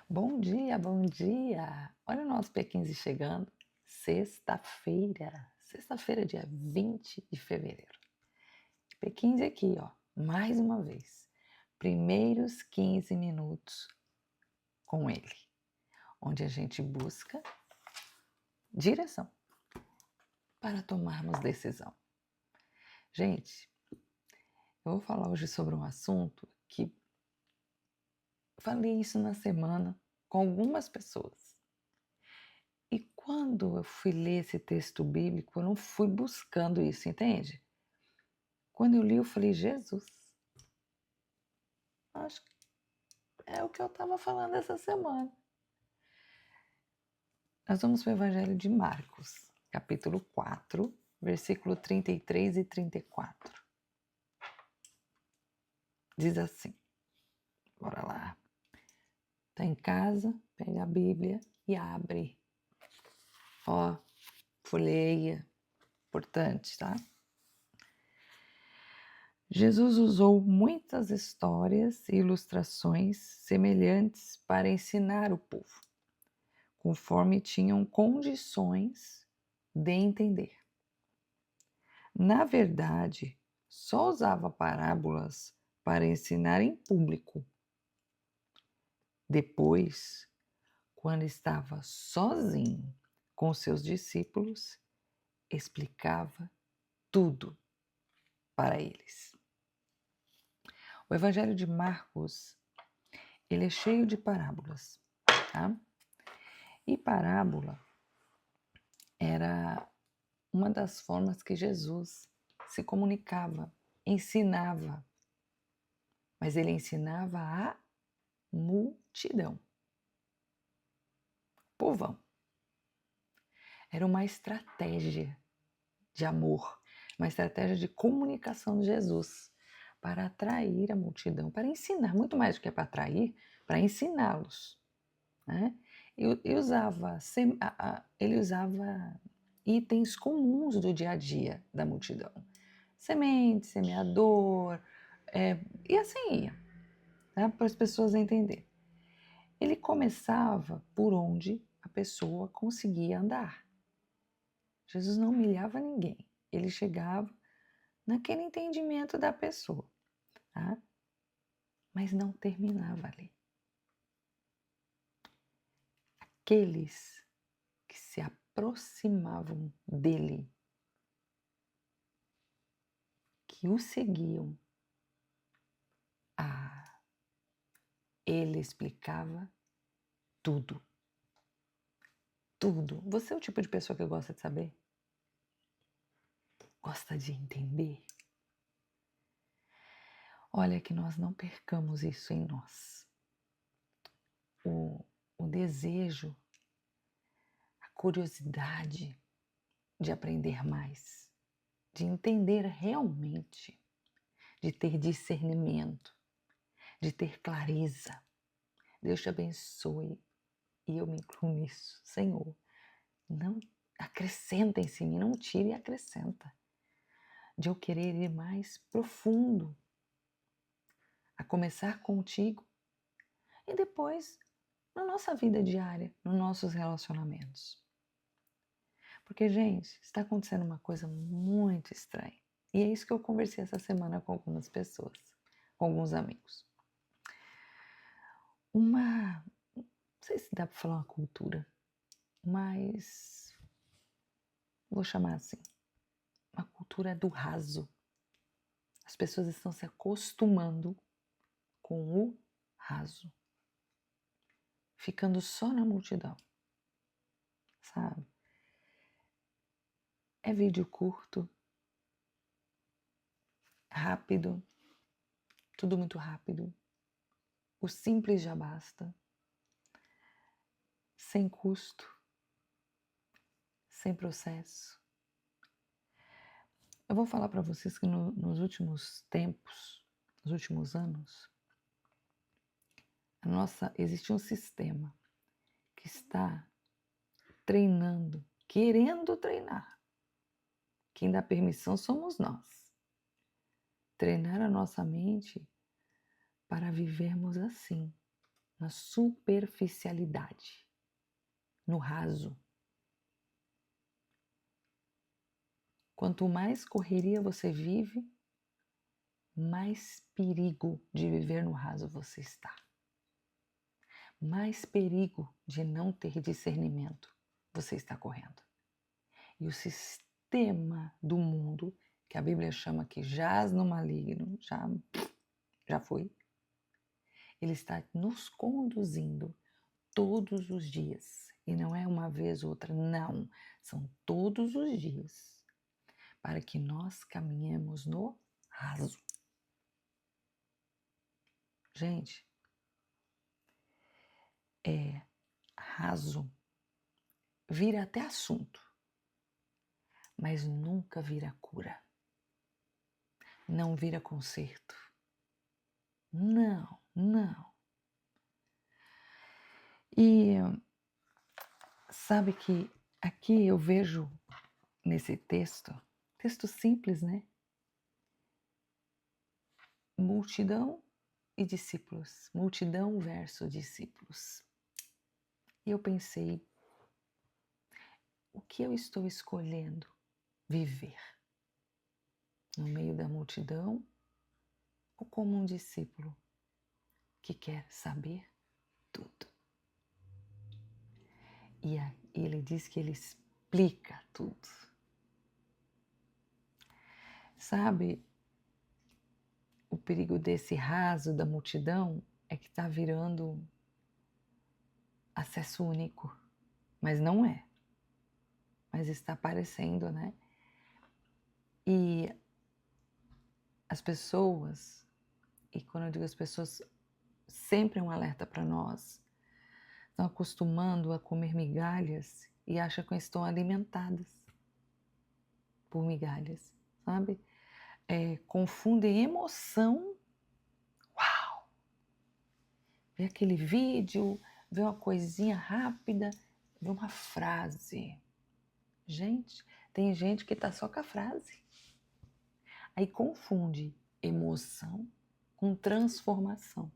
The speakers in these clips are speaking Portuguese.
Bom dia, bom dia! Olha o nosso P15 chegando. Sexta-feira, dia 20 de fevereiro. P15 aqui, ó, mais uma vez. Primeiros 15 minutos com ele, onde a gente busca direção para tomarmos decisão. Gente, eu vou falar hoje sobre um assunto que falei isso na semana com algumas pessoas. E quando eu fui ler esse texto bíblico, eu não fui buscando isso, entende? Quando eu li, eu falei, Jesus, acho que é o que eu estava falando essa semana. Nós vamos para o Evangelho de Marcos, capítulo 4, versículo 33 e 34. Diz assim, bora lá. Tá em casa, pega a Bíblia e abre. Ó, folheia, importante, tá? Jesus usou muitas histórias e ilustrações semelhantes para ensinar o povo, conforme tinham condições de entender. Na verdade, só usava parábolas para ensinar em público. Depois, quando estava sozinho com seus discípulos, explicava tudo para eles. O Evangelho de Marcos, ele é cheio de parábolas, tá? E parábola era uma das formas que Jesus se comunicava, ensinava, mas ele ensinava a multidão, povão. Era uma estratégia de amor, uma estratégia de comunicação de Jesus para atrair a multidão, para ensinar, muito mais do que para atrair, para ensiná-los, né? Ele usava itens comuns do dia a dia da multidão. Semente, semeador, e assim ia, tá? Para as pessoas entenderem. Ele começava por onde a pessoa conseguia andar. Jesus não humilhava ninguém. Ele chegava naquele entendimento da pessoa, tá? Mas não terminava ali. Aqueles que se aproximavam dele, que o seguiam, ele explicava tudo. Tudo. Você é o tipo de pessoa que gosta de saber? Gosta de entender? Olha, que nós não percamos isso em nós. O desejo, a curiosidade de aprender mais, de entender realmente, de ter discernimento, de ter clareza. Deus te abençoe e eu me incluo nisso. Senhor, não acrescenta em mim, não tire e acrescenta. De eu querer ir mais profundo, a começar contigo e depois na nossa vida diária, nos nossos relacionamentos. Porque, gente, está acontecendo uma coisa muito estranha. E é isso que eu conversei essa semana com algumas pessoas, com alguns amigos. Não sei se dá para falar uma cultura, mas vou chamar assim, uma cultura do raso. As pessoas estão se acostumando com o raso, ficando só na multidão, sabe? É vídeo curto, rápido, tudo muito rápido. O simples já basta, sem custo, sem processo. Eu vou falar para vocês que nos últimos tempos, nos últimos anos, existe um sistema que está treinando, querendo treinar. Quem dá permissão somos nós. Treinar a nossa mente para vivermos assim, na superficialidade, no raso. Quanto mais correria você vive, mais perigo de viver no raso você está. Mais perigo de não ter discernimento você está correndo. E o sistema do mundo, que a Bíblia chama que jaz no maligno, já foi, ele está nos conduzindo todos os dias. E não é uma vez ou outra, não. São todos os dias para que nós caminhemos no raso. Gente, raso vira até assunto, mas nunca vira cura. Não vira conserto. Não, não. E sabe que aqui eu vejo nesse texto simples, né? Multidão e discípulos. Multidão versus discípulos. E eu pensei, o que eu estou escolhendo viver? No meio da multidão ou como um discípulo que quer saber tudo? E ele diz que ele explica tudo. Sabe, o perigo desse raso da multidão é que está virando acesso único, mas não é. Mas está aparecendo, né? E as pessoas, e quando eu digo as pessoas, sempre é um alerta para nós, estão acostumando a comer migalhas e acham que estão alimentadas por migalhas, sabe? Confundem emoção. Uau! Vê aquele vídeo, vê uma coisinha rápida, vê uma frase. Gente, tem gente que está só com a frase. Aí confunde emoção com transformação.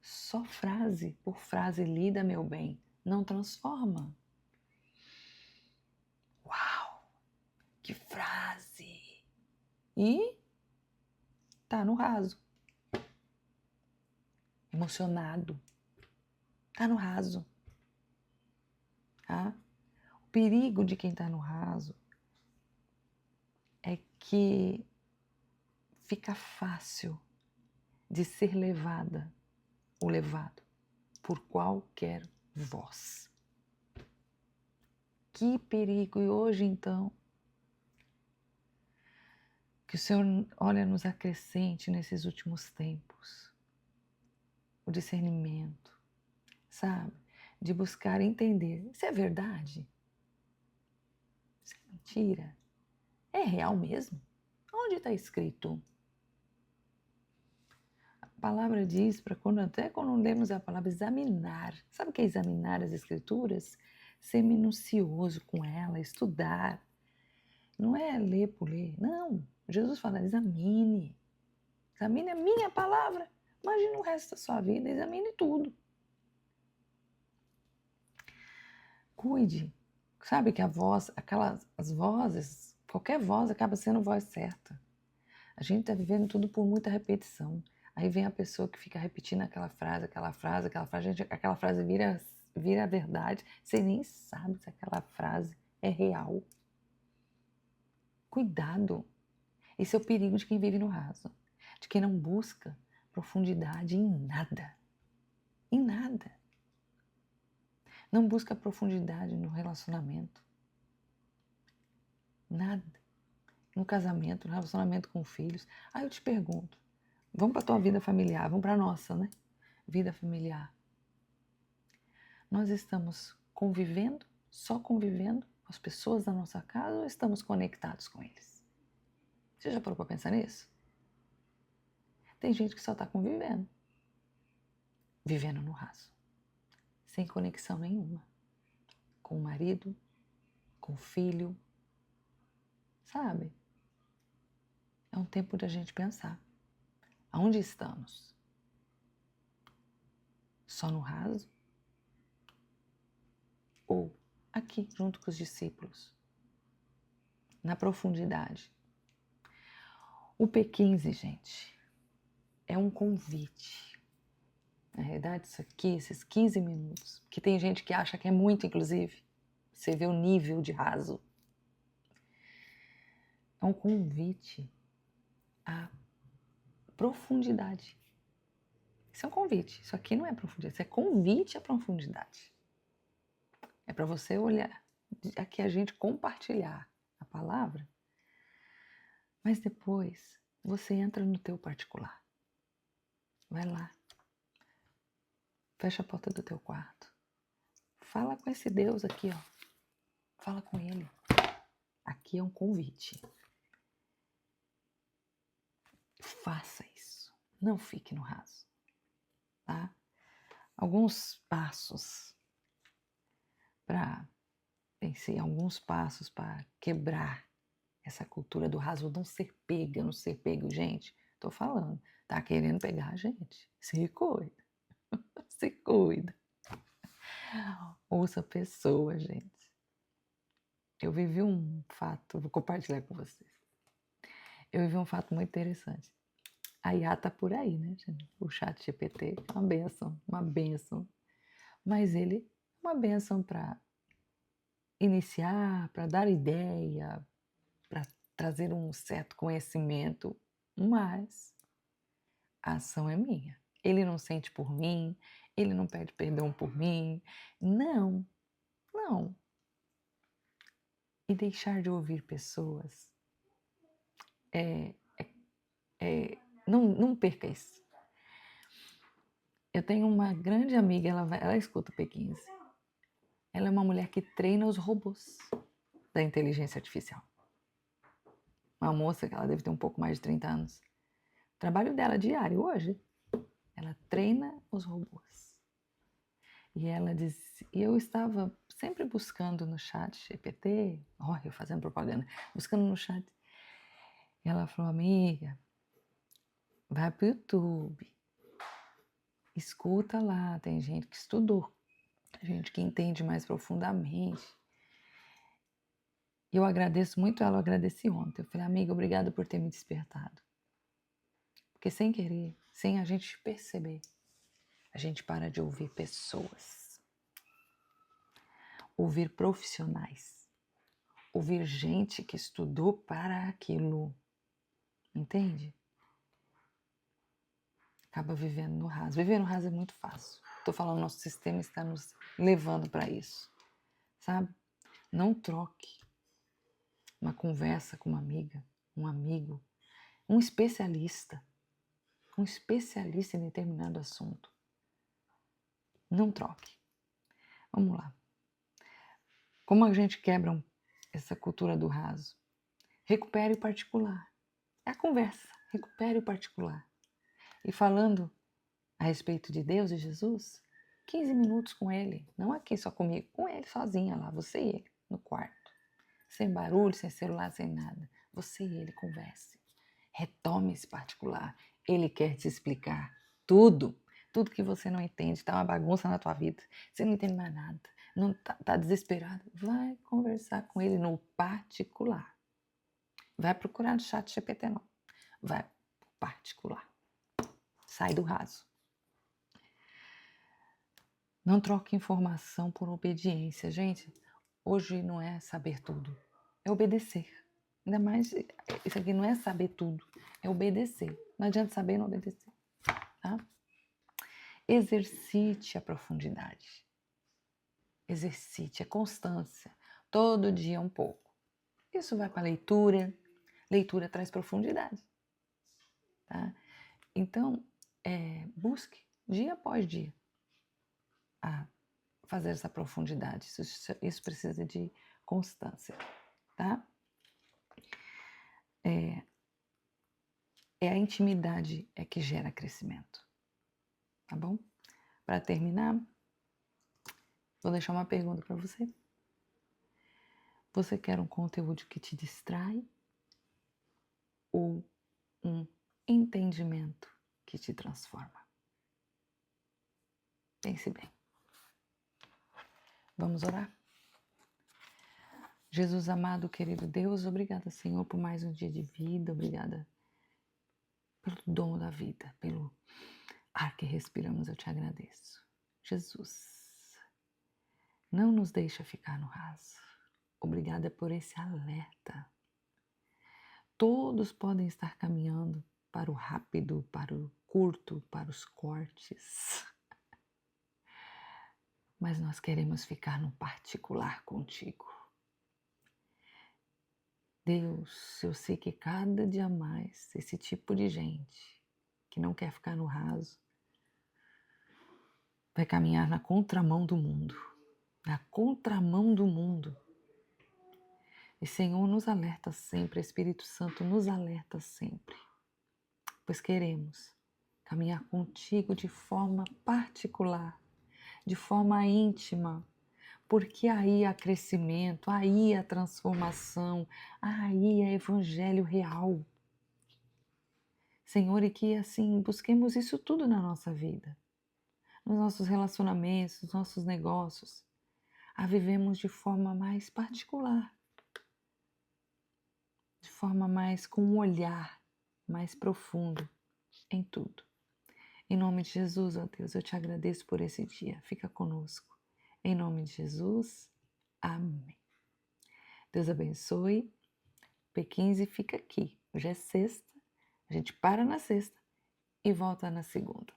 Só frase por frase lida, meu bem, não transforma. Uau! Que frase! E tá no raso. Emocionado. Tá no raso. Tá? O perigo de quem tá no raso é que fica fácil de ser levada ou levado por qualquer voz. Que perigo! E hoje, então, que o Senhor, olha, nos acrescente nesses últimos tempos o discernimento, sabe? De buscar entender. Isso é verdade? Isso é mentira? É real mesmo? Onde está escrito? A palavra diz, até quando lemos a palavra, examinar. Sabe o que é examinar as escrituras? Ser minucioso com ela, estudar. Não é ler por ler, não. Jesus fala, examine. Examine a minha palavra. Imagine o resto da sua vida, examine tudo. Cuide. Sabe que a voz, as vozes, qualquer voz acaba sendo voz certa. A gente está vivendo tudo por muita repetição. Aí vem a pessoa que fica repetindo aquela frase, gente, aquela frase vira a verdade. Você nem sabe se aquela frase é real. Cuidado. Esse é o perigo de quem vive no raso. De quem não busca profundidade em nada. Em nada. Não busca profundidade no relacionamento. Nada. No casamento, no relacionamento com filhos. Aí eu te pergunto, vamos para a tua vida familiar, vamos para a nossa, né? Vida familiar. Nós estamos convivendo, só convivendo com as pessoas da nossa casa ou estamos conectados com eles? Você já parou para pensar nisso? Tem gente que só está convivendo, vivendo no raso, sem conexão nenhuma, com o marido, com o filho, sabe? É um tempo da gente pensar, aonde estamos? só no raso? Ou aqui, junto com os discípulos, na profundidade? O P15, gente, é um convite. Na realidade, isso aqui, esses 15 minutos, que tem gente que acha que é muito, inclusive, você vê o nível de raso. É um convite à profundidade. Isso é um convite. Isso aqui não é profundidade, isso é convite à profundidade. É para você olhar, aqui a gente compartilhar a palavra, mas depois você entra no teu particular. Vai lá. Fecha a porta do teu quarto. Fala com esse Deus aqui, ó. Fala com ele. Aqui é um convite. Faça isso. Não fique no raso, tá? Alguns passos para quebrar essa cultura do raso, não ser pega, não ser pego, gente. Tô falando, tá querendo pegar a gente? Se cuida. Se cuida. Ouça pessoas, gente. Eu vivi um fato, vou compartilhar com vocês. Eu vivi um fato muito interessante. A IA tá por aí, né, gente? O chat GPT é uma benção, uma benção. Mas ele é uma benção para iniciar, para dar ideia, para trazer um certo conhecimento, mas a ação é minha. Ele não sente por mim, ele não pede perdão por mim. Não, não. E deixar de ouvir pessoas não perca isso. Eu tenho uma grande amiga, ela escuta o P15. Ela é uma mulher que treina os robôs da inteligência artificial. Uma moça que ela deve ter um pouco mais de 30 anos. O trabalho dela diário hoje, ela treina os robôs. E ela diz, e eu estava sempre buscando no chat GPT, eu fazendo propaganda, buscando no chat. E ela falou, amiga, vai pro YouTube, escuta lá, tem gente que estudou, gente que entende mais profundamente. E eu agradeço muito ela, eu agradeci ontem. Eu falei, amiga, obrigada por ter me despertado. Porque sem querer, sem a gente perceber, a gente para de ouvir pessoas, ouvir profissionais, ouvir gente que estudou para aquilo, entende? Acaba vivendo no raso. Viver no raso é muito fácil. Estou falando, nosso sistema está nos levando para isso, sabe? Não troque uma conversa com uma amiga, um amigo, um especialista em determinado assunto. Não troque. Vamos lá. Como a gente quebra essa cultura do raso? Recupere o particular. É a conversa. Recupere o particular. E falando a respeito de Deus e Jesus, 15 minutos com ele. Não aqui só comigo, com ele sozinha lá, você e ele, no quarto. Sem barulho, sem celular, sem nada. Você e ele converse. Retome esse particular. Ele quer te explicar tudo. Tudo que você não entende. Está uma bagunça na tua vida. Você não entende mais nada. Não tá desesperado. Vai conversar com ele no particular. Vai procurar no chat GPT não. Vai pro particular. Sai do raso. Não troque informação por obediência. Gente, hoje não é saber tudo. É obedecer. Ainda mais, isso aqui não é saber tudo. É obedecer. Não adianta saber e não obedecer. Tá? Exercite a profundidade. Exercite a constância. Todo dia um pouco. Isso vai para leitura. Leitura traz profundidade. Tá? Então, busque dia após dia a fazer essa profundidade. Isso precisa de constância. Tá? É a intimidade que gera crescimento. Tá bom? Para terminar, vou deixar uma pergunta para você. Você quer um conteúdo que te distrai ou um entendimento que te transforma? Pense bem. Vamos orar? Jesus amado, querido Deus, obrigada, Senhor, por mais um dia de vida, obrigada pelo dom da vida, pelo ar que respiramos, eu te agradeço. Jesus, não nos deixa ficar no raso. Obrigada por esse alerta. Todos podem estar caminhando para o rápido, para o curto, para os cortes. Mas nós queremos ficar no particular contigo. Deus, eu sei que cada dia mais esse tipo de gente que não quer ficar no raso vai caminhar na contramão do mundo. Na contramão do mundo. E Senhor, nos alerta sempre, Espírito Santo nos alerta sempre, pois queremos caminhar contigo de forma particular, de forma íntima, porque aí há crescimento, aí há transformação, aí é evangelho real. Senhor, e que assim busquemos isso tudo na nossa vida, nos nossos relacionamentos, nos nossos negócios, a vivemos de forma mais particular, de forma mais com um olhar mais profundo em tudo. Em nome de Jesus, ó Deus, eu te agradeço por esse dia. Fica conosco. Em nome de Jesus, amém. Deus abençoe. P15 fica aqui. Hoje é sexta, a gente para na sexta e volta na segunda.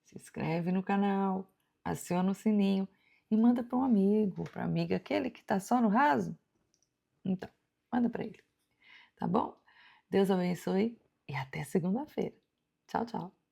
Se inscreve no canal, aciona o sininho e manda para um amigo, para amiga, aquele que está só no raso. Então, manda para ele. Tá bom? Deus abençoe e até segunda-feira. Tchau, tchau.